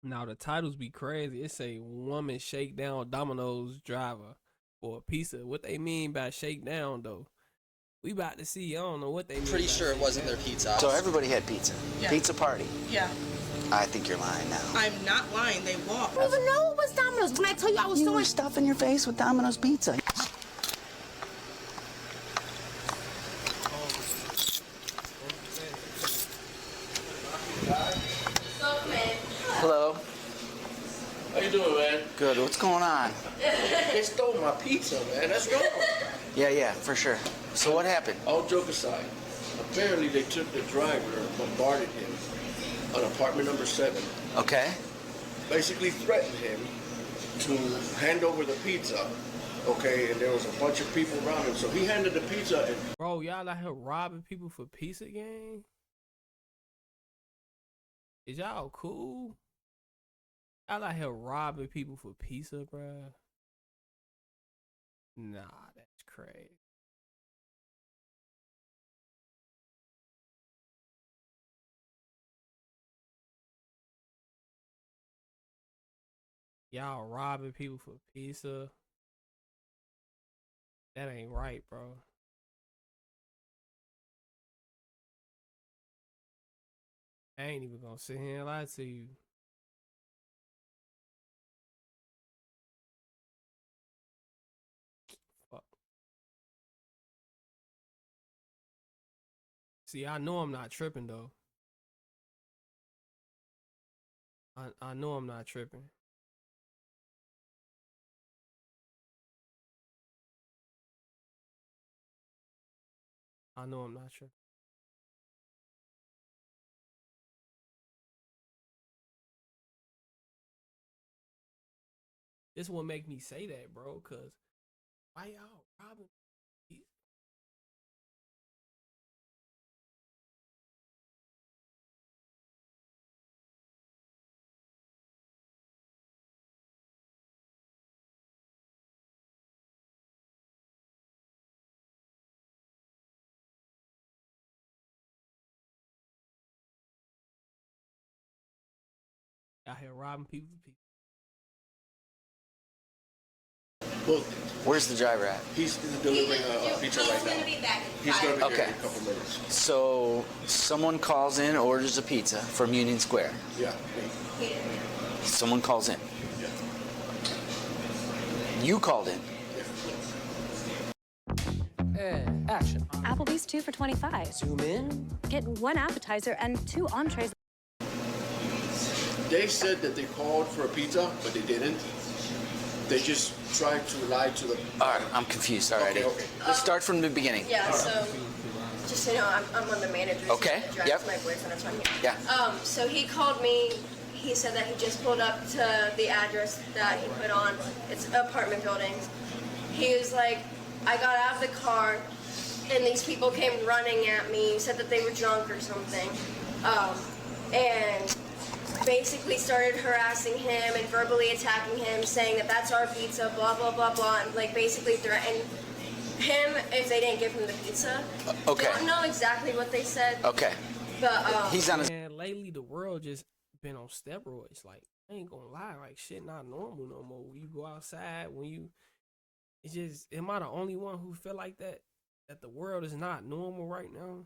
Now the titles be crazy. It say woman shake down Domino's driver for a pizza. What they mean by shake down though? We about to see. I don't know what they mean. Pretty sure it wasn't their pizza. So everybody had pizza. Yeah. Pizza party. Yeah. I think you're lying now. I'm not lying. They walked. I don't even know it was Domino's. When I tell you I was You so were stuffing your face with Domino's pizza. Hello. How you doing, man? Good. What's going on? They stole my pizza, man. That's wrong. Yeah, for sure. So what happened? All joke aside, apparently they took the driver, bombarded him on apartment number 7. Okay. Basically threatened him to hand over the pizza. Okay, and there was a bunch of people around him, so he handed the pizza and Bro, y'all out here robbing people for pizza gang? Is y'all cool? Y'all out here robbing people for pizza, bruh? Nah, that's crazy. Y'all robbing people for pizza? That ain't right, bro. I ain't even gonna sit here and lie to you. Fuck. See, I know I'm not tripping though. I know I'm not tripping. I know I'm not tripping. This will make me say that, bro, cause why y'all robbing pizza? Out here robbing people for pizza. well, Where's the driver at? he's delivering a pizza right now. He's gonna be here Okay. in a couple minutes. So someone calls in, orders a pizza from Union Square. Yeah. Someone calls in. You called in. And action. Applebee's 2 for $25. Zoom in. Get 1 appetizer and 2 entrees. They said that they called for a pizza, but they didn't. They just tried to lie to the. All right, I'm confused already. Okay. Let's start from the beginning. Yeah, so just so you know, I'm one of the managers. Okay, That drives yep. my boyfriend, that's why I'm here. Yeah. So he called me. He said that he just pulled up to the address that he put on. It's apartment buildings. He was like, I got out of the car, and these people came running at me, said that they were drunk or something, and basically started harassing him and verbally attacking him, saying that that's our pizza, blah, blah, blah, blah, and like basically threatened him if they didn't give him the pizza. Okay. Don't know exactly what they said, Okay. but He's on his. Man, lately the world just been on steroids. Like, I ain't gonna lie, like shit not normal no more. When you go outside, it's just, am I the only one who feel like that? That the world is not normal right now?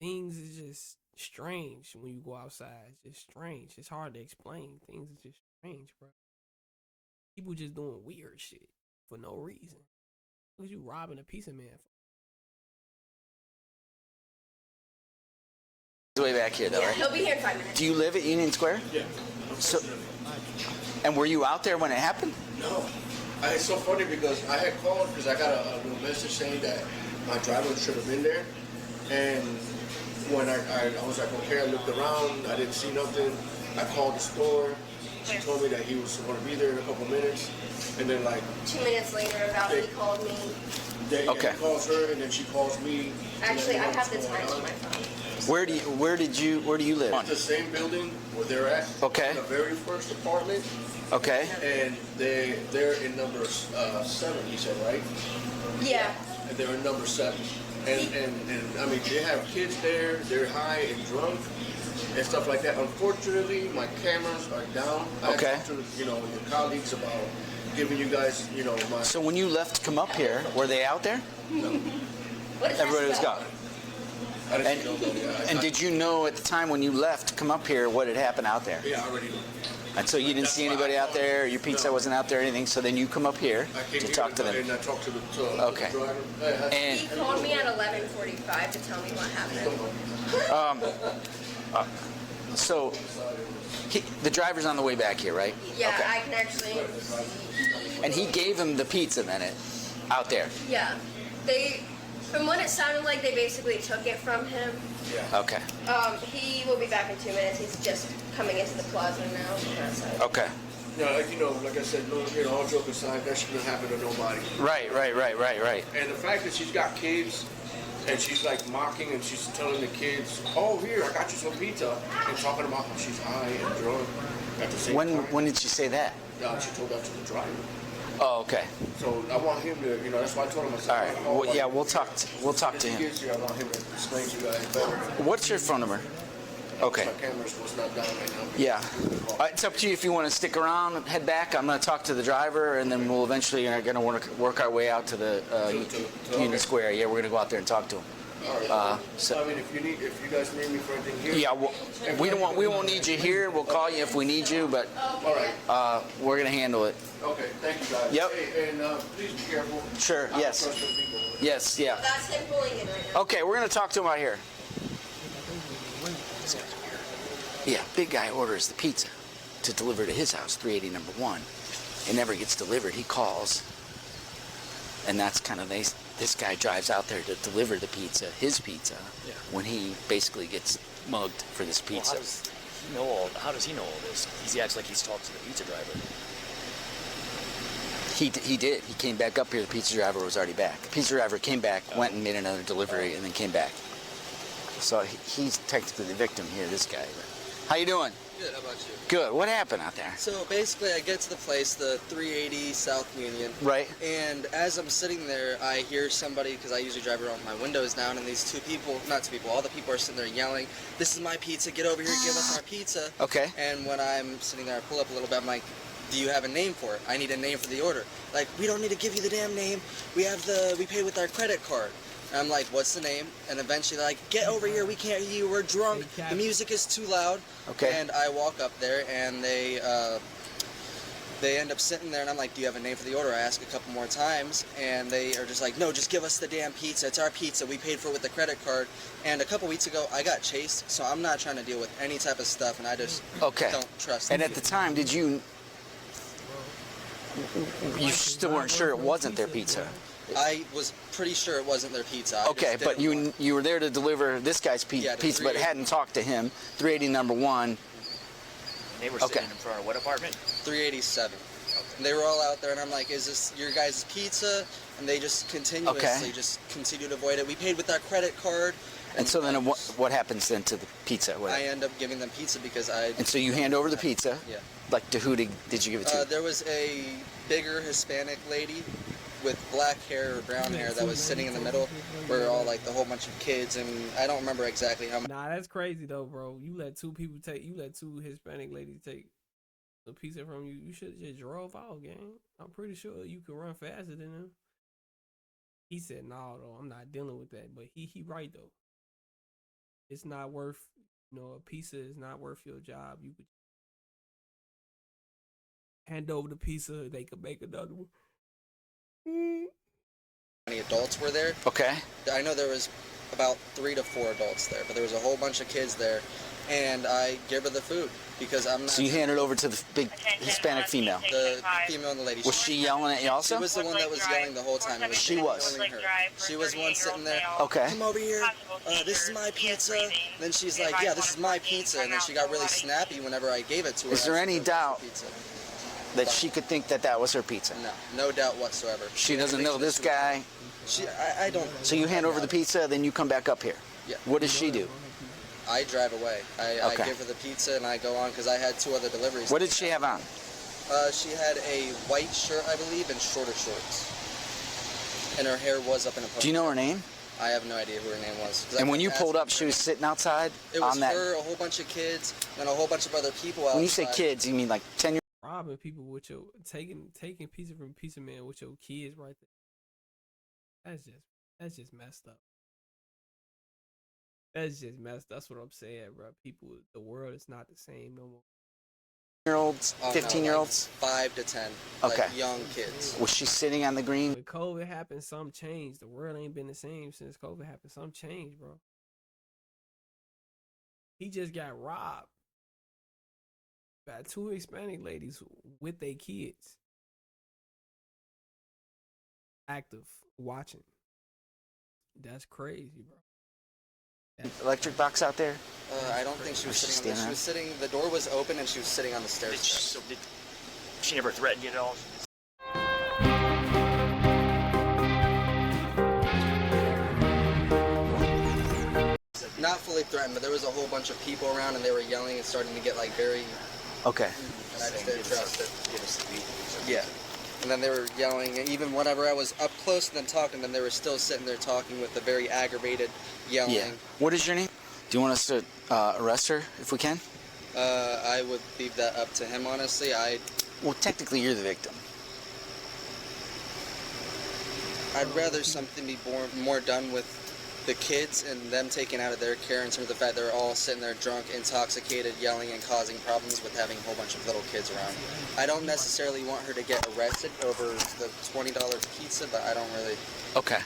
Things is just strange when you go outside. It's just strange. It's hard to explain. Things is just strange, bro. People just doing weird shit for no reason. What you robbing a pizza man for? Way back here, though, yeah, right? he'll be here in 5 minutes. Do you live at Union Square? Yeah. So, and were you out there when it happened? No. It's so funny because I had called because I got a little message saying that my driver should have been there. And when I was like, okay, I looked around, I didn't see nothing. I called the store. She told me that he was going to be there in a couple minutes. And then like 2 minutes later, about he called me. Okay. He calls her and then she calls me. Actually, I have the what's going time on on. my phone. Where do you live? The same building where they're at. Okay. The very first apartment. Okay. And they're in number 7, you said, right? Yeah. And they're in number 7. And I mean, they have kids there. They're high and drunk. and stuff like that. Unfortunately, my cameras are down. I Okay. talked to, your colleagues about giving you guys, my... So when you left to come up here, were they out there? What is that Everybody was smell? gone. I didn't see nobody. And did you know at the time when you left to come up here what had happened out there? Yeah, I already know. And so you didn't see anybody out there, your pizza wasn't out there or anything, so then you come up here I came to here talk to them. and I talked to the Okay. driver. Hey, And He called me at 11:45 to tell me what happened. so the driver's on the way back here, right? Yeah, Okay. I can actually. And he gave him the pizza then out there. Yeah, from what it sounded like, they basically took it from him. Okay. He will be back in 2 minutes. He's just coming into the plaza now. On that side. Okay. Yeah, like I said, all joking aside, that shouldn't happen to nobody. Right. And the fact that she's got kids and she's like mocking and she's telling the kids, "Oh, here, I got you some pizza," and talking about how she's high and drunk at the same time. When did she say that? She told that to the driver. Oh, okay. So I want him to, that's why I told him. I said, All right. Well, yeah, we'll talk to If him. he gets here, I want him to explain to you guys better. What's your phone number? Okay. My camera's was not down right now. Yeah. It's up to you if you want to stick around and head back. I'm going to talk to the driver, and then we'll eventually going to work our way out to the Union Square. Yeah, we're going to go out there and talk to him. All right. I mean, if you guys need me for anything here. Yeah, we won't need you here. We'll call you if we need you, but All right. we're going to handle it. Okay. Thank you guys. Yep. Hey, and please be careful. Sure. I don't Yes. trust them people. Yes. Yeah. That's him pulling in right now. Okay, we're going to talk to him out here. Yeah, big guy orders the pizza to deliver to his house, 380 number 1. It never gets delivered. He calls, and that's kind of this guy drives out there to deliver the pizza, his pizza, when he basically gets mugged for this Well, pizza. how does he know all this? He acts like he's talked to the pizza driver. He did. He came back up here. The pizza driver was already back. The pizza driver came back, went and made another delivery, and then came back. So he's technically the victim here, this guy. How you doing? Good, how about you? Good. What happened out there? So basically, I get to the place, the 380 South Union. Right. And as I'm sitting there, I hear somebody, because I usually drive around with my windows down, and these all the people are sitting there yelling, "This is my pizza, get over here, give us our pizza." Okay. And when I'm sitting there, I pull up a little bit, I'm like, "Do you have a name for it? I need a name for the order." Like, "We don't need to give you the damn name. We pay with our credit card." And I'm like, "What's the name?" And eventually they're like, "Get over here, we can't hear you, we're drunk, the music is too loud." Okay. And I walk up there, and they end up sitting there, and I'm like, "Do you have a name for the order?" I ask a couple more times, and they are just like, "No, just give us the damn pizza. It's our pizza. We paid for it with the credit card." And a couple weeks ago, I got chased, so I'm not trying to deal with any type of stuff, and I just don't trust And them. at the time, you still weren't sure it wasn't their pizza? I was pretty sure it wasn't their pizza. I Okay, just but didn't want- you were there to deliver this guy's Yeah, the pizza, but 380. hadn't talked to him. 380 number 1. They were Okay. sitting in front of what apartment? 387. And they were all out there, and I'm like, "Is this your guys' pizza?" And they just continuously just continue to avoid it. "We paid with our credit card." And so then what happens then to the pizza? I end up giving them pizza because And so you hand over the pizza. Yeah. Like to who did you give it to? There was a bigger Hispanic lady with black hair or brown hair that was sitting in the middle, where all like the whole bunch of kids, and I don't remember exactly how many. Nah, that's crazy though, bro. You let two Hispanic ladies take the pizza from you. You should just drove out, gang. I'm pretty sure you could run faster than them. He said, "No, though, I'm not dealing with that." But he right though. It's not worth, a pizza is not worth your job. You could hand over the pizza, they could make another one. Many adults were there. Okay. I know there was about 3 to 4 adults there, but there was a whole bunch of kids there, and I give her the food because I'm not. So you handed over to the big Hispanic female. The female and the lady. Was she yelling at you also? She was the one that was yelling the whole time. It was She was. only her. She was the one sitting there. Okay. "Come over here. This is my pizza." Then she's like, "Yeah, this is my pizza." And then she got really snappy whenever I gave it to her. Is there I any said, "This is doubt pizza." that she could think that was her pizza? No doubt whatsoever. She doesn't know this guy. I don't. So you hand over the pizza, then you come back up here. Yeah. What does she do? I drive away. I Okay. give her the pizza and I go on because I had 2 other deliveries. What did she have on? She had a white shirt, I believe, and shorter shorts. And her hair was up in a ponytail. Do you know her name? I have no idea who her name was. 'Cause I And when you kept pulled asking up, for she her was name. sitting outside It was on that. her, a whole bunch of kids, and a whole bunch of other people outside. When you say kids, you mean like 10 years? Robbing people with your taking pizza from Pizza Man with your kids right there. That's just messed up. That's just messed. That's what I'm saying, bro. People, the world is not the same no more. Olds, Oh, no, 15-year-olds? like 5 to 10. Okay. Like young kids. Was she sitting on the green? When COVID happened, some changed. The world ain't been the same since COVID happened. Some changed, bro. He just got robbed by 2 Hispanic ladies with their kids. Active, watching. That's crazy, bro. Electric box out there? I don't think she was Was she sitting on the, standing she was sitting, the door was open and she was sitting on the stairs. She never threatened you at all? Not fully threatened, but there was a whole bunch of people around and they were yelling and starting to get like very, Okay. and I just didn't trust it. Yeah. And then they were yelling, and even whenever I was up close to them talking to them, they were still sitting there talking with the very aggravated yelling. Yeah. What is your name? Do you want us to arrest her if we can? I would leave that up to him, honestly. Well, technically, you're the victim. I'd rather something be more done with the kids and them taken out of their care in terms of the fact they're all sitting there drunk, intoxicated, yelling and causing problems with having a whole bunch of little kids around. I don't necessarily want her to get arrested over the $20 pizza, but I don't really... Okay.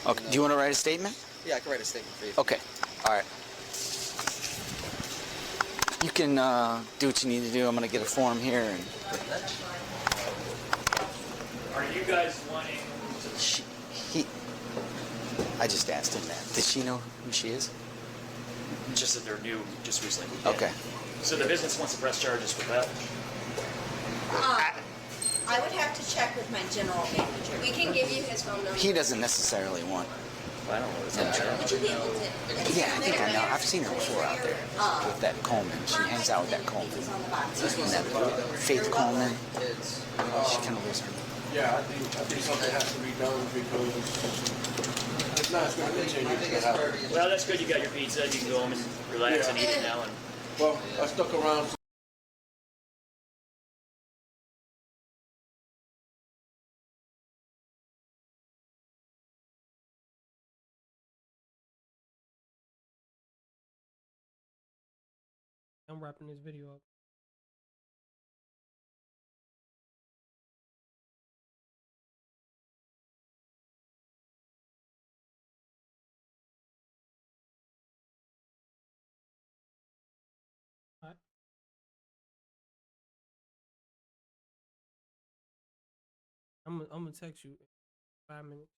Okay. Do you want to write a statement? Yeah, I can write a statement for you. Okay. All right. You can do what you need to do. I'm going to get a form here. And Are you guys wanting I just asked him that. Does she know who she is? just that they're new, just recently? Okay. So the business wants to press charges for theft? I would have to check with my general manager. We can give you his phone number. He doesn't necessarily want. I don't know. Would you be able to? Yeah, I think I know. I've seen her before out there with that Coleman. She hangs out with that Coleman. And that Faith Coleman. She kind of lives her. Yeah, I think something has to be done because it's not going to continue to happen. Well, that's good. You got your pizza. You can go home and relax and eat it now. And Well, I stuck around. I'm wrapping this video up. Alright. I'm gonna text you in 5 minutes.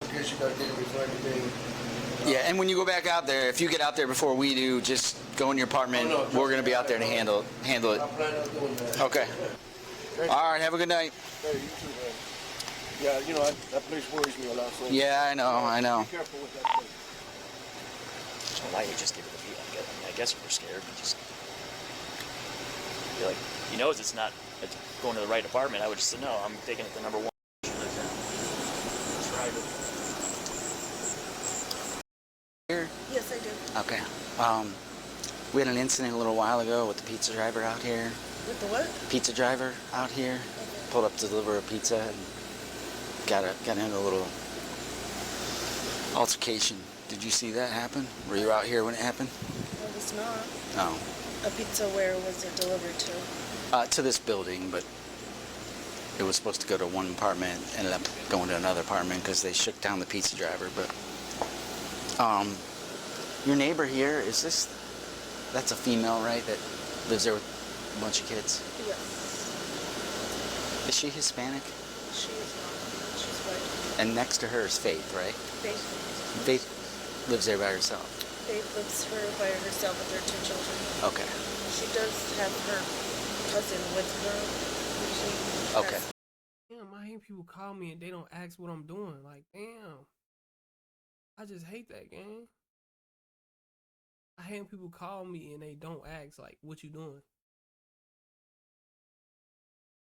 I guess you got to get it before everything. Yeah, and when you go back out there, if you get out there before we do, just go in your apartment. Oh, no, We're going to be out there to handle it. I plan on doing that. Okay. All right, have a good night. Hey, you too, man. Yeah, you know, that place worries me a lot. So Yeah, I know. Be careful with that place. so why you just give it a beat? I guess you were scared. You just you're like, he knows it's not it's going to the right apartment. I would just say no. I'm taking it to number 1. Here? Yes, I do. Okay. We had an incident a little while ago with the pizza driver out here. With the what? Pizza driver out here pulled up to deliver a pizza and got in a little altercation. Did you see that happen? Were you out here when it happened? It was not. No. A pizza, where was it delivered to? To this building, but it was supposed to go to one apartment, ended up going to another apartment because they shook down the pizza driver. But your neighbor here, that's a female, right, that lives there with a bunch of kids? Yes. Is she Hispanic? She is not. She's white. And next to her is Faith, right? Faith. Faith lives there by herself. Faith lives by herself with her 2 children. Okay. She does have her cousin with her. She Okay. has- Damn, I hate people call me and they don't ask what I'm doing. Like, damn. I just hate that, gang. I hate when people call me and they don't ask, like, what you doing?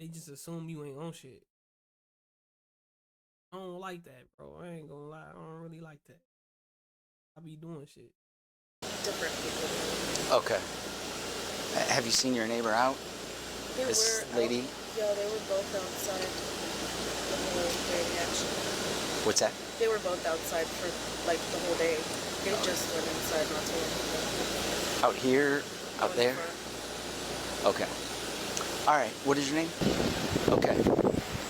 they just assume you ain't on shit. I don't like that, bro. I ain't gonna lie. I don't really like that. I be doing shit. Different people. Okay. Have you seen your neighbor out? They This were lady? Yeah, they were both outside the whole day, actually. What's that? They were both outside for like the whole day. They just went inside not too long ago. Out here? Out in there? front. Okay. All right. What is your name? Okay.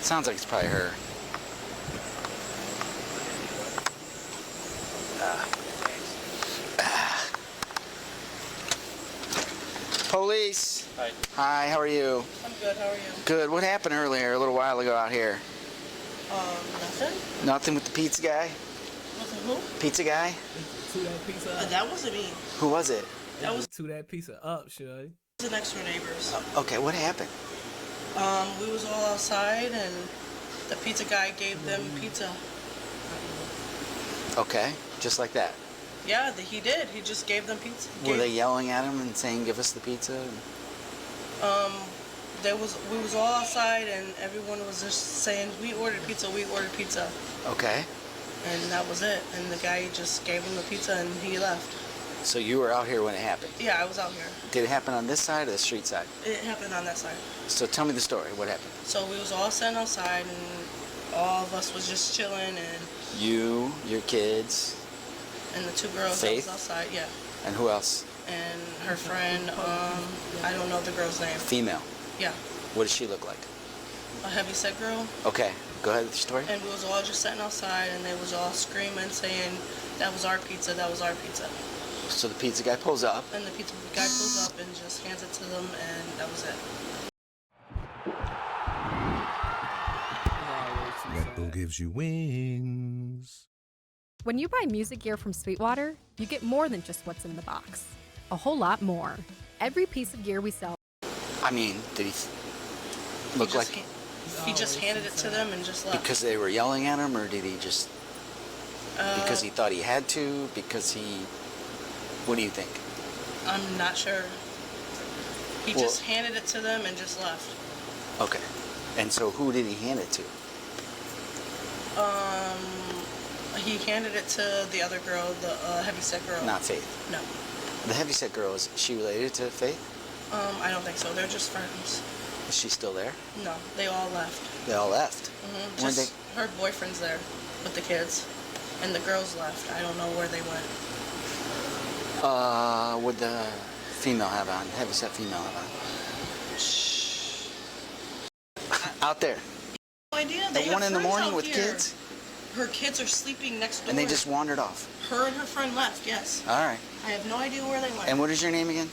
Sounds like it's probably her. Police. Hi. Hi. How are you? I'm good. How are you? Good. What happened earlier, a little while ago out here? Nothing. Nothing with the pizza guy? Wasn't who? Pizza guy? To that pizza up. That wasn't me. Who was it? That was To that pizza up, should. the next door neighbors. Okay. What happened? We was all outside and the pizza guy gave them pizza. Okay. Just like that. Yeah, he did. He just gave them pizza. Were they yelling at him and saying, "Give us the pizza"? We was all outside and everyone was just saying, "We ordered pizza. We ordered pizza," Okay. and that was it. And the guy just gave them the pizza and he left. So you were out here when it happened. Yeah, I was out here. Did it happen on this side or the street side? It happened on that side. So tell me the story. What happened? So we was all sitting outside and all of us was just chilling and You, your kids, the two girls Faith? that was outside, yeah. and who else? And her friend, I don't know the girl's name. Female. Yeah, What does she look like? a heavyset girl. Okay. Go ahead with the story. And we was all just sitting outside and they was all screaming, saying, "That was our pizza, that was our pizza." So the pizza guy pulls up. And the pizza guy pulls up and just hands it to them and that was it. Red Bull gives you wings. When you buy music gear from Sweetwater, you get more than just what's in the box. A whole lot more. Every piece of gear we sell. I mean, did he look like He just handed it to them and just left. because they were yelling at him, or did he just because he thought he had to? Because he, what do you think? I'm not sure. He Well- just handed it to them and just left. Okay. And so who did he hand it to? He handed it to the other girl, the heavyset girl. Not Faith. No. The heavyset girl, is she related to Faith? I don't think so. They're just friends. Is she still there? No, they all left. They all left. When Just her boyfriend's there with the kids, and the girls left. I don't know where they went. Would the female have on? Heavyset female have on? Out there. No idea. At They have 1 in the friends morning out with here. kids? Her kids are sleeping next door. And they just wandered off. Her and her friend left. Yes. All right. I have no idea where they went. And what is your name again?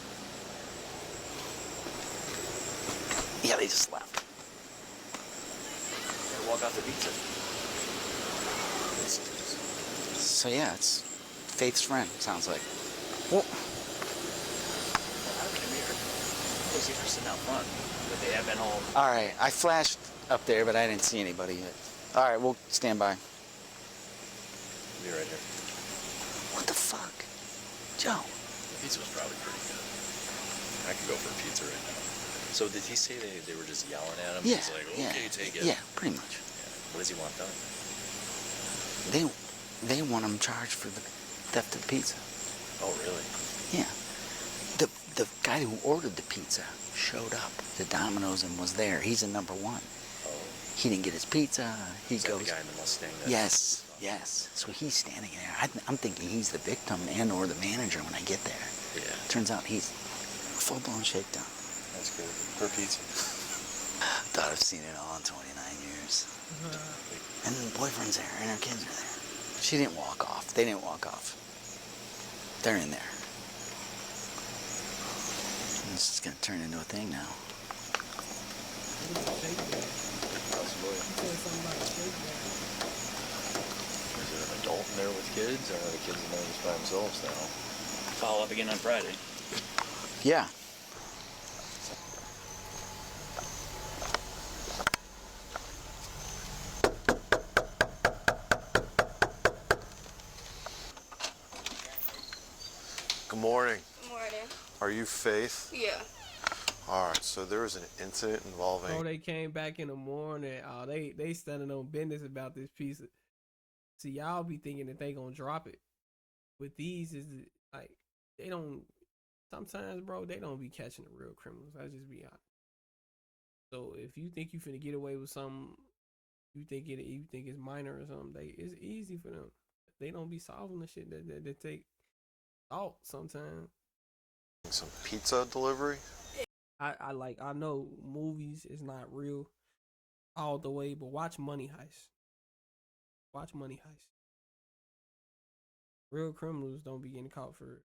Yeah, they just left. They walk off the pizza. So yeah, it's Faith's friend, sounds like. Well, How can it be her? Those people are sitting out front, but they have been home. all right. I flashed up there, but I didn't see anybody yet. All right, we'll stand by. Be right here. What the fuck? Joe. The pizza was probably pretty good. I could go for a pizza right now. So did he say they were just yelling at him? Yeah, He's like, yeah, okay, take it. yeah, pretty much. Yeah. What does he want done? They want him charged for the theft of the pizza. Oh, really? Yeah. The guy who ordered the pizza showed up to Domino's and was there. He's a number one. Oh. He didn't get his pizza. He Is that goes. the guy in the Mustang? That Yes, yes. So he's standing there. I'm thinking he's the victim and or the manager when I get there. Yeah. Turns out he's full-blown shakedown. That's crazy. For pizza. Thought I've seen it all in 29 years. And the boyfriend's there and her kids are there. She didn't walk off. They didn't walk off. They're in there. And this is gonna turn into a thing now. Possibly. Is there an adult in there with kids, or are the kids in there just by themselves now? Follow up again on Friday. Yeah. Good morning. Morning. Are you Faith? Yeah. All right, so there was an incident involving. Bro, they came back in the morning. They standing on business about this pizza. See, y'all be thinking that they gonna drop it. With these, is like they don't. Sometimes, bro, they don't be catching the real criminals. I just be honest. So if you think you finna get away with something, you think it's minor or something, it's easy for them. They don't be solving the shit that take thought sometimes. Some pizza delivery. I know movies is not real all the way, but watch Money Heist. Watch Money Heist. Real criminals don't be getting caught for it.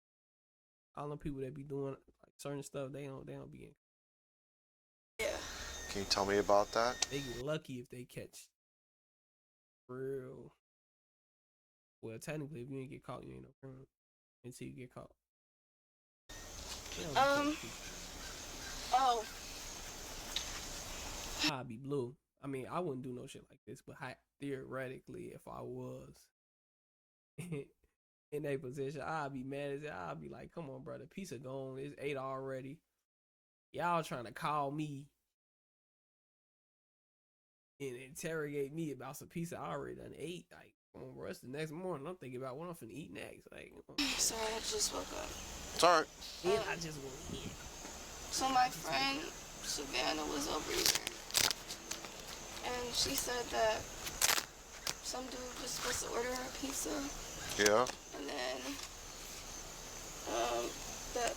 All the people that be doing like certain stuff, they don't be in. Yeah. Can you tell me about that? They get lucky if they catch real. Well, technically, if you ain't get caught, you ain't no criminal until you get caught. Oh. I'd be blue. I mean, I wouldn't do no shit like this, but theoretically, if I was in a position, I'd be mad as hell. I'd be like, come on, brother, pizza gone. It's 8 already. Y'all trying to call me and interrogate me about some pizza I already done ate. Like, come on, bro, it's the next morning. I'm thinking about what I'm finna eat next. Like, Sorry, I just woke up. It's alright. Yeah, I just want to eat. So my friend Savannah was over here, and she said that some dude was supposed to order her a pizza. Yeah. And then the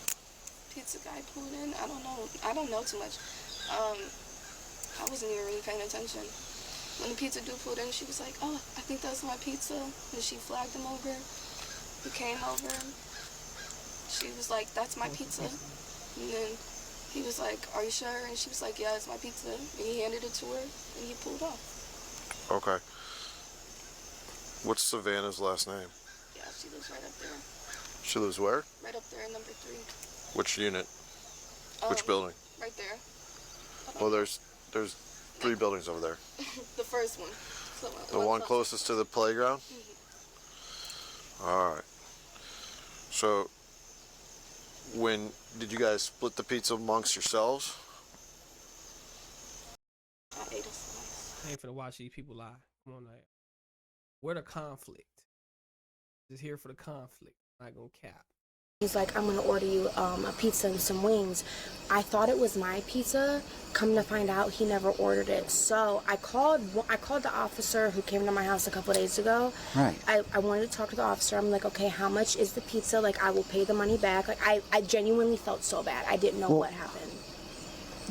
pizza guy pulled in. I don't know too much. I wasn't even really paying attention. When the pizza dude pulled in, she was like, "Oh, I think that's my pizza." And she flagged him over. He came over. She was like, "That's my pizza." And then he was like, "Are you sure?" And she was like, "Yeah, it's my pizza." And he handed it to her, and he pulled off. Okay. What's Savannah's last name? Yeah, she lives right up there. She lives where? Right up there in number 3. Which unit? Which building? Right there. Well, there's 3 buildings over there. The first one. The one closest to the playground? Mm-hmm. All right. So, when did you guys split the pizza amongst yourselves? I ate a slice. I ain't finna watch these people lie. Come on, like, where the conflict? Just here for the conflict. I'm not gonna cap. He's like, "I'm gonna order you a pizza and some wings." I thought it was my pizza. Come to find out, he never ordered it. So I called the officer who came to my house a couple days ago. Right. I wanted to talk to the officer. I'm like, "Okay, how much is the pizza? Like, I will pay the money back." Like, I genuinely felt so bad. I didn't know what happened.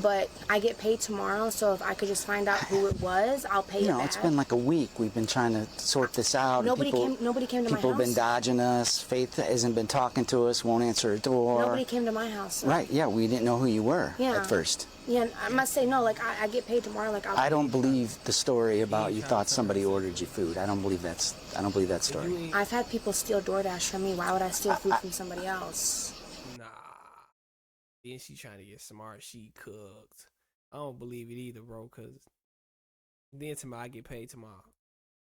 But I get paid tomorrow, so if I could just find out who it was, I'll pay it back. It's been like a week. We've been trying to sort this out. Nobody came to my house. People have been dodging us. Faith hasn't been talking to us, won't answer a door. Nobody came to my house. So. Right, yeah, we didn't know who you were at first. Yeah, I must say, no, like, I get paid tomorrow. Like, I don't believe the story about you thought somebody ordered you food. I don't believe that story. I've had people steal DoorDash from me. Why would I steal food from somebody else? Nah. Then she trying to get smart. She cooked. I don't believe it either, bro. Cause then tomorrow I get paid tomorrow.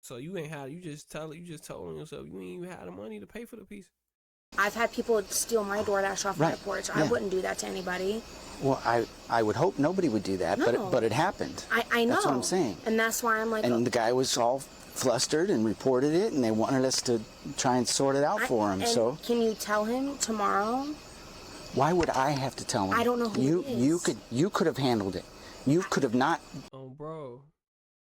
So you ain't had. You just told yourself you ain't even had the money to pay for the pizza. I've had people steal my DoorDash off my porch. I wouldn't do that to anybody. Well, I would hope nobody would do that, but it happened. I know. That's what I'm saying. And that's why I'm like. And the guy was all flustered and reported it, and they wanted us to try and sort it out for him. So can you tell him tomorrow? Why would I have to tell him? I don't know who it is. You could have handled it. You could have not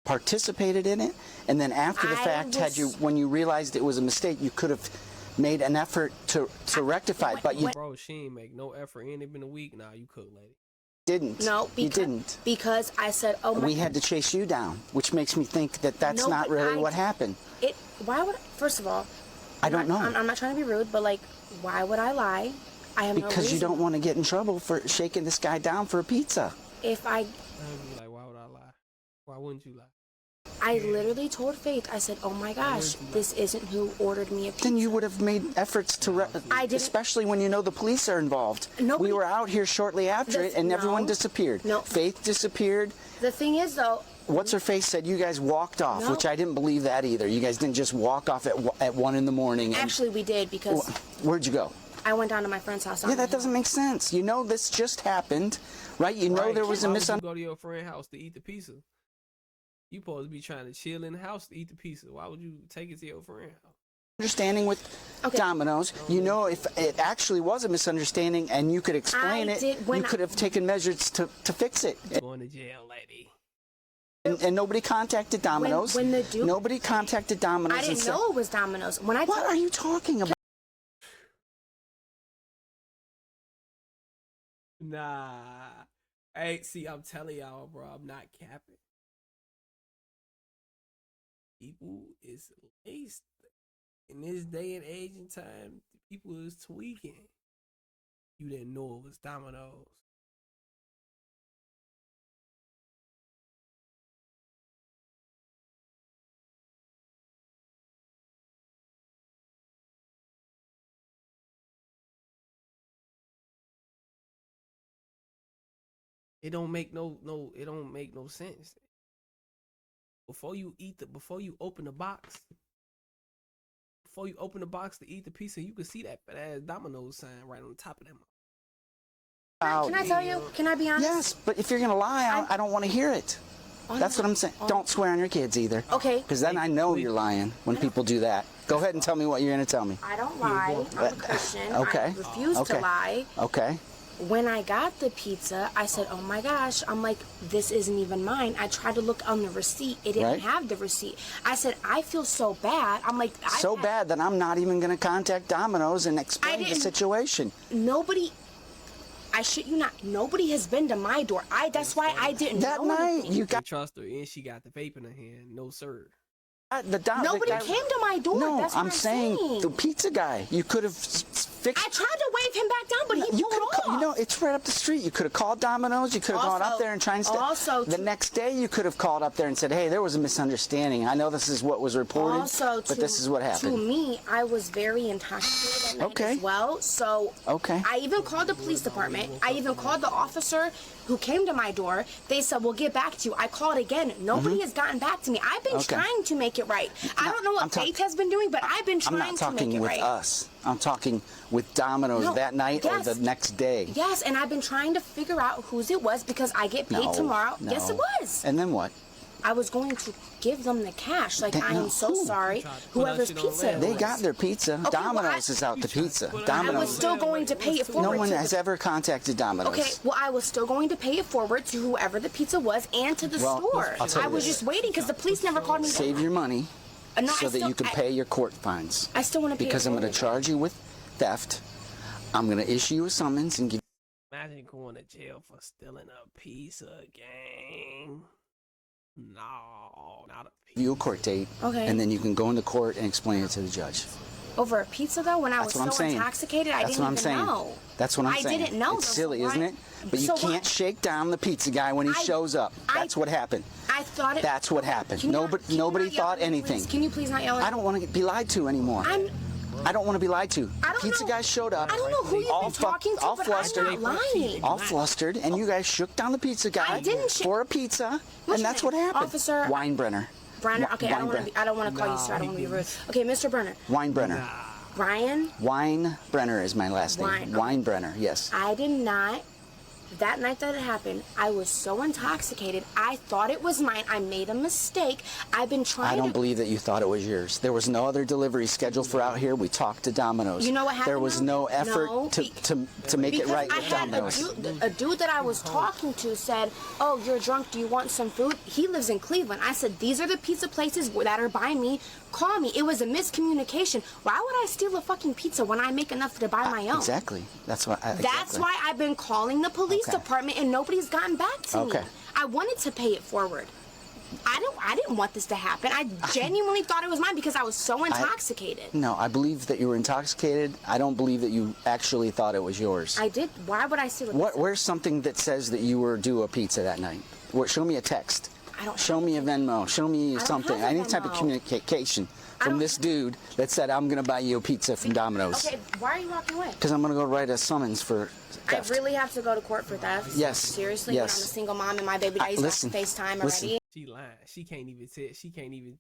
participated in it, and then after the fact, when you realized it was a mistake, you could have made an effort to rectify it. But you, bro, she ain't make no effort. Ain't it been a week now? You cook, lady. Didn't. No, you didn't. Because I said, "Oh my." We had to chase you down, which makes me think that that's not really what happened. Why would? First of all, I don't know. I'm not trying to be rude, but like, why would I lie? I have no reason. Because you don't want to get in trouble for shaking this guy down for a pizza. If I be like, why would I lie? Why wouldn't you lie? I literally told Faith, I said, "Oh my gosh, this isn't who ordered me a pizza." Then you would have made efforts to, especially when you know the police are involved. We were out here shortly after it, and everyone disappeared. No. Faith disappeared. The thing is, though. What's her face said you guys walked off, which I didn't believe that either. You guys didn't just walk off at 1 in the morning. Actually, we did because. Where'd you go? I went down to my friend's house. Yeah, that doesn't make sense. You know this just happened, right? You know there was a Why would you misunderstanding. go to your friend's house to eat the pizza? You supposed to be trying to chill in the house to eat the pizza. Why would you take it to your friend's house? Understanding with Domino's, you know, if it actually was a misunderstanding and you could explain it, you could have taken measures to fix it. Going to jail, lady. And nobody contacted Domino's. When the dude, nobody contacted Domino's. I didn't know it was Domino's. When I what are you talking about? Nah. Hey, see, I'm telling y'all, bro, I'm not capping. People is laced. In this day and age and time, people is tweaking. You didn't know it was Domino's. It don't make no sense. Before you open the box, to eat the pizza, you can see that fat ass Domino's sign right on top of them. Can I tell you? Can I be honest? Yes, but if you're gonna lie, I don't want to hear it. That's what I'm saying. Don't swear on your kids either. Okay. Because then I know you're lying when people do that. Go ahead and tell me what you're gonna tell me. I don't lie. I'm a Christian. Okay. I refuse to lie. Okay. When I got the pizza, I said, oh my gosh, I'm like, this isn't even mine. I tried to look on the receipt. It didn't have the receipt. I said, I feel so bad. I'm like, so bad that I'm not even going to contact Domino's and explain the situation. Nobody, I shit you not, nobody has been to my door. That's why I didn't know. That night, anything. you got. Trust her, and she got the vape in her hand. No, sir. Nobody came to my door. No, That's what I'm saying the pizza guy. You could have fixed. I tried to wave him back down, but he pulled off. You know, it's right up the street. You could have called Domino's. You could have gone up there and tried to. Also, the next day you could have called up there and said, "Hey, there was a misunderstanding. I know this is what was reported, but this is what happened." To me, I was very intoxicated that night as well. So I even called the police department. I even called the officer who came to my door. They said, we'll get back to you. I called again. Nobody has gotten back to me. I've been trying to make it right. I don't know what Faith has been doing, but I've been trying to make it right. I'm not talking with us. I'm talking with Domino's that night or the next day. Yes, and I've been trying to figure out whose it was because I get paid tomorrow. No. Yes, it was. And then what? I was going to give them the cash. Like, I am so sorry. Whoever's pizza. They got their pizza. Okay, Domino's is out the pizza. Domino's. I was still going to pay it forward. No one has ever contacted Domino's. Okay, well, I was still going to pay it forward to whoever the pizza was and to the store. I was just waiting because the police never called me. Save your money so that you can pay your court fines. I still want to pay because I'm going to charge you with theft. I'm going to issue you a summons and give. Imagine going to jail for stealing a pizza, gang. No, not a pizza. You a court date, and then you can go into court and explain it to the judge. Over a pizza, though, when I was so intoxicated, I didn't even know. That's what I'm saying. I didn't know. It's silly, isn't it? But you can't shake down the pizza guy when he shows up. That's what happened. I thought it. That's what happened. Nobody thought anything. Can you please not yell at me? I don't want to be lied to anymore. I don't want to be lied to. Pizza guy showed up. I don't know who you've been talking to, but I'm not lying. All flustered, and you guys shook down the pizza guy for a pizza, and that's what happened. Officer Weinbrenner. Brenner. Okay, I don't want to call you sir. I don't want to be rude. Okay, Mr. Brenner. Weinbrenner. Ryan. Weinbrenner is my last name. Weinbrenner. Yes. I did not. That night that it happened, I was so intoxicated. I thought it was mine. I made a mistake. I've been trying I don't believe that you thought it was yours. There was no other delivery scheduled for out here. We talked to Domino's. You know what happened? There was no effort to make it right with Domino's. A dude that I was talking to said, oh, you're drunk. Do you want some food? He lives in Cleveland. I said, these are the pizza places that are by me. Call me. It was a miscommunication. Why would I steal a fucking pizza when I make enough to buy my own? Exactly. That's why. That's why I've been calling the police department and nobody's gotten back to me. I wanted to pay it forward. I didn't want this to happen. I genuinely thought it was mine because I was so intoxicated. No, I believe that you were intoxicated. I don't believe that you actually thought it was yours. I did. Why would I steal a pizza? Where's something that says that you were due a pizza that night? Show me a text. Show me a Venmo. Show me something. Any type of communication from this dude that said, I'm going to buy you a pizza from Domino's. Okay, why are you walking away? Because I'm going to go write a summons for theft. I really have to go to court for theft? Yes. Seriously? Yes. When I'm a single mom and my baby daddy's got FaceTime already? She lying. She can't even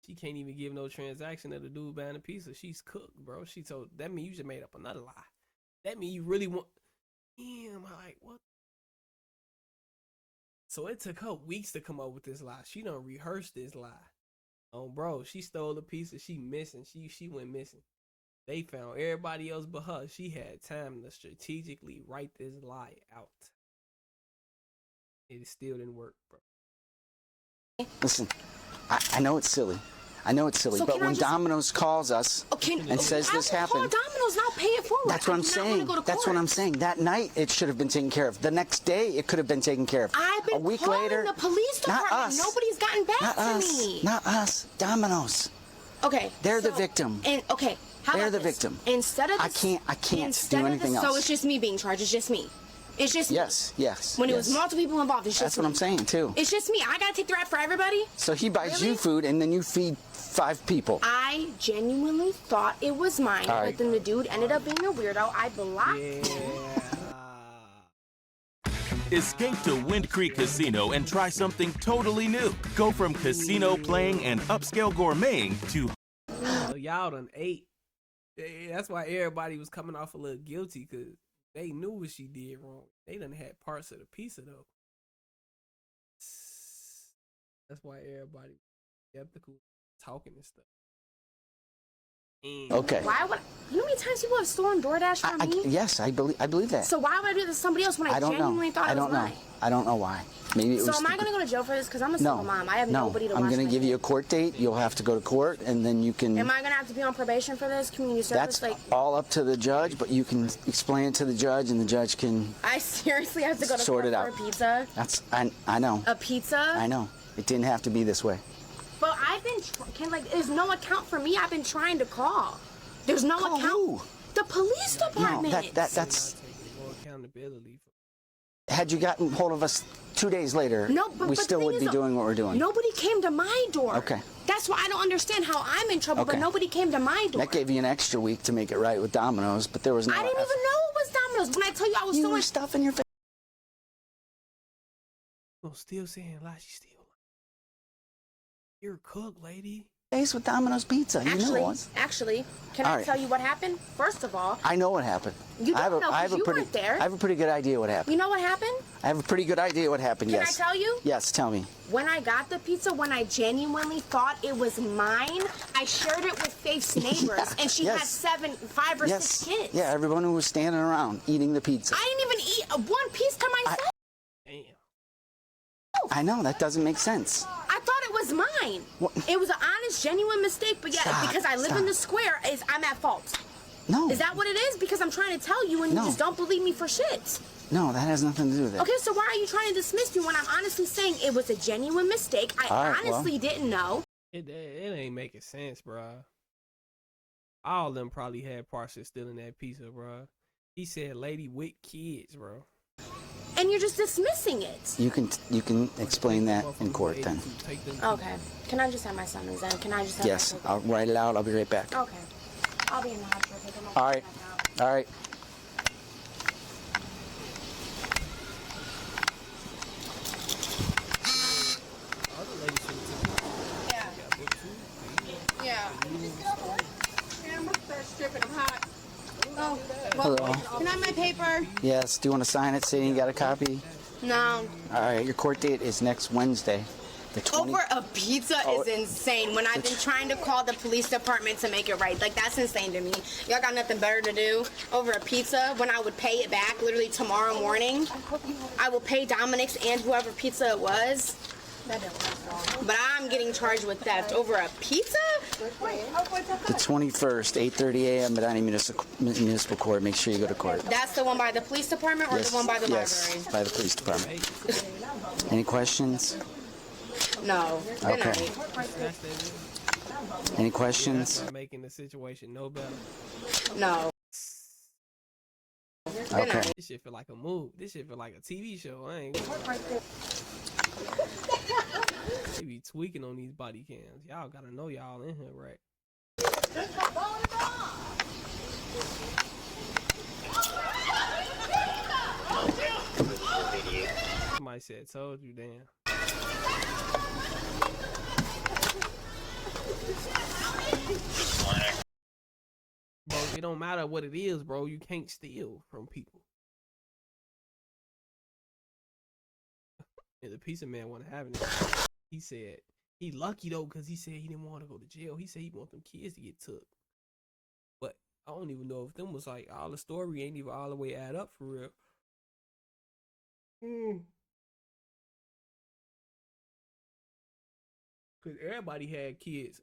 She can't even give no transaction to the dude buying the pizza. She's cooked, bro. She told that mean you just made up another lie. That mean you really want. Damn, I'm like what? So it took her weeks to come up with this lie. She done rehearsed this lie. Oh, bro, she stole the pizza. She missing. She went missing. They found everybody else but her. She had time to strategically write this lie out. It still didn't work, bro. Listen, I know it's silly. I know it's silly, So but can I when just- Domino's calls us and says this I will happened, call Domino's and I'll pay it forward. that's what I'm I do not wanna saying. go to That's what court. I'm saying. That night, it should have been taken care of. The next day, it could have been taken care of. I've been a week calling later, the police not department. us. Nobody's gotten back Not to us. me. Not us. Domino's. Okay. They're the so- victim. And okay, how They're about the this? victim. Instead of I can't instead do of anything this, else. So it's just me being charged. It's just me. It's just Yes, yes. When it yes. was multiple people involved, it's just That's what I'm saying too. It's just me. I gotta take the rap for everybody. So he buys Really? you food, and then you feed 5 people. I genuinely thought it was mine, All right. but then the dude ended up being a weirdo. I blocked. Escape to Wind Creek Casino and try something totally new. Go from casino playing and upscale gourmeting to So y'all done ate. That's why everybody was coming off a little guilty because they knew what she did wrong. They done had parts of the pizza though. That's why everybody was skeptical, talking and stuff. Okay. Why would you know how many times people have stolen DoorDash from me? Yes, I believe that. So why would I do this to somebody else when I don't genuinely know. thought I it don't was know. mine? I don't know why. Maybe it So was. am I gonna go to jail for this? Because I'm a single mom. I have nobody to watch. I'm going my to give you a court date. You'll have to go to court, and then you can. Am I gonna have to be on probation for this? Community service? That's all up to the judge, but you can explain it to the judge, and the judge can. I seriously have to go to Sort court it for out. a pizza. I know. A pizza? I know. It didn't have to be this way. But I've been there's no account for me. I've been trying to call. There's no account. Who? The police department. No, that's. More accountability. Had you gotten hold of us 2 days later, No, but we the still thing would is, be doing what we're doing. Nobody came to my door. Okay. That's why I don't understand how I'm in trouble, but Okay. nobody came to my door. That gave you an extra week to make it right with Domino's, but there was no. I didn't even know it was Domino's. When I tell you I was You so were much stuffing your face. Oh, still saying lie. She still. You're a cook, lady. Face with Domino's Pizza. You know it. Actually, can All I right. tell you what happened? First of all, I know what happened. You I have don't know, I have 'cause you pretty, weren't there. I have a pretty good idea what happened. you know what happened? I have a pretty good idea what happened. Can yes. I tell you? Yes. Tell me. When I got the pizza, when I genuinely thought it was mine, I shared it with Faith's neighbors, and she had yes. 5 or Yes. 6 kids. Yeah. Everyone who was standing around eating the pizza. I didn't even eat one piece to myself. I know that doesn't make sense. I thought it was mine. It was an honest, genuine mistake, but yeah, Stop, because I live stop. in the square, I'm at fault. No. Is that what it is? Because I'm trying to tell you, and No. you just don't believe me for shit. No, that has nothing to do with it. Okay, so why are you trying to dismiss me when I'm honestly saying it was a genuine mistake? I All right, honestly didn't know. It ain't making sense, bruh. All of them probably had parts of stealing that pizza, bruh. He said lady with kids, bro. And you're just dismissing it. You can explain that in court then. Okay. Can I just have my summons then? Can I just have Yes. my I'll write it out. I'll be right back. Okay. I'll be in the house for a second. All right. All right. Yeah. I'm gonna start stripping. I'm hot. Oh, Hello. Can I have my paper? Yes. Do you want to sign it? Say you got a copy. No. All right. Your court date is next Wednesday, the 20th. Over a pizza Oh, is insane. When I've been trying to call the police department to make it right, like that's insane to me. Y'all got nothing better to do over a pizza when I would pay it back literally tomorrow morning. I will pay Dominic's and whoever pizza it was. But I'm getting charged with theft over a pizza? The 21st, 8:30 a.m. Medina Municipal Court. Make sure you go to court. That's the one by the police department or Yes. the one by the Yes, library? by the police department. Any questions? No. Good Okay. night. Any questions? Making the situation no better. No. Okay. This shit feel like a move. This shit feel like a TV show. I ain't They be tweaking on these body cams. Y'all gotta know y'all in here, right? Somebody said, told you, damn. Bro, it don't matter what it is, bro. You can't steal from people. And the pizza man wasn't having it. He said he lucky though, cause he said he didn't want to go to jail. He said he want them kids to get took. But I don't even know if them was like all the story ain't even all the way add up for real. Cause everybody had kids.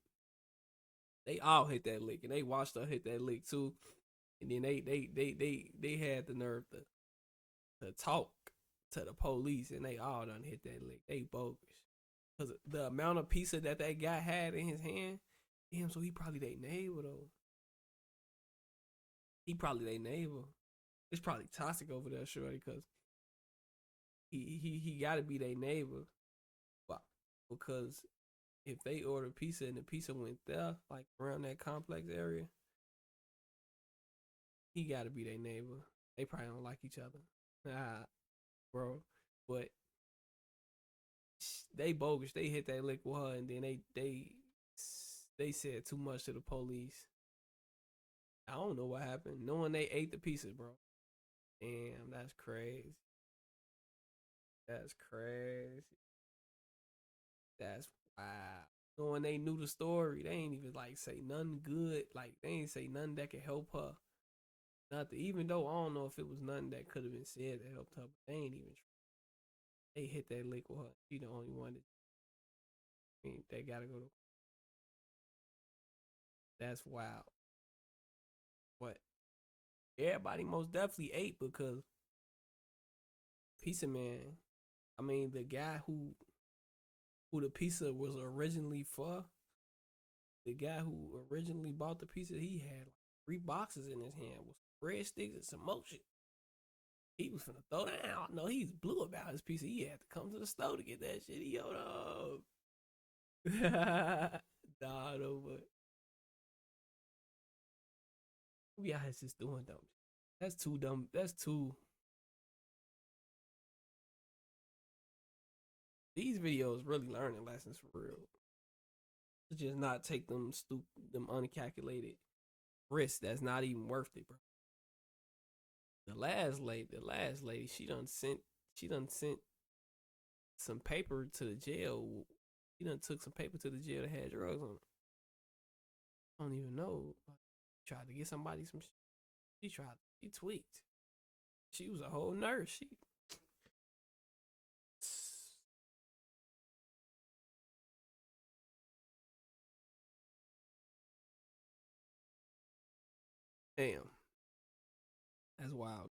They all hit that lick, and they watched her hit that lick too. And then they had the nerve to talk to the police, and they all done hit that lick. They bogus. Cause the amount of pizza that guy had in his hand, damn. So he probably their neighbor though. He probably their neighbor. It's probably toxic over there, shorty, cause he got to be their neighbor. Why? Because if they order pizza and the pizza went there, like around that complex area, he got to be their neighbor. They probably don't like each other, bro. But they bogus. They hit that lick with her, and then they said too much to the police. I don't know what happened. Knowing they ate the pieces, bro. Damn, that's crazy. That's crazy. That's wow. Knowing they knew the story, they ain't even like say nothing good. Like they ain't say nothing that could help her. Nothing. Even though I don't know if it was nothing that could have been said that helped her, but they ain't even. They hit that lick with her. She the only one that. I mean, they gotta go to. That's wild. But everybody most definitely ate because Pizza Man. I mean, the guy who the pizza was originally for, the guy who originally bought the pizza, he had like 3 boxes in his hand with breadsticks and some motion. He was finna throw down. No, he's blue about his pizza. He had to come to the store to get that shit. He hold up. Nah, no, but we out here just doing dumb. That's too dumb. That's too. These videos really learning lessons for real. To just not take them them uncalculated risks that's not even worth it, bro. The last lady, she done sent some paper to the jail. She done took some paper to the jail that had drugs on it. I don't even know. Tried to get somebody some. She tweaked. She was a whole nurse. She. Damn. That's wild.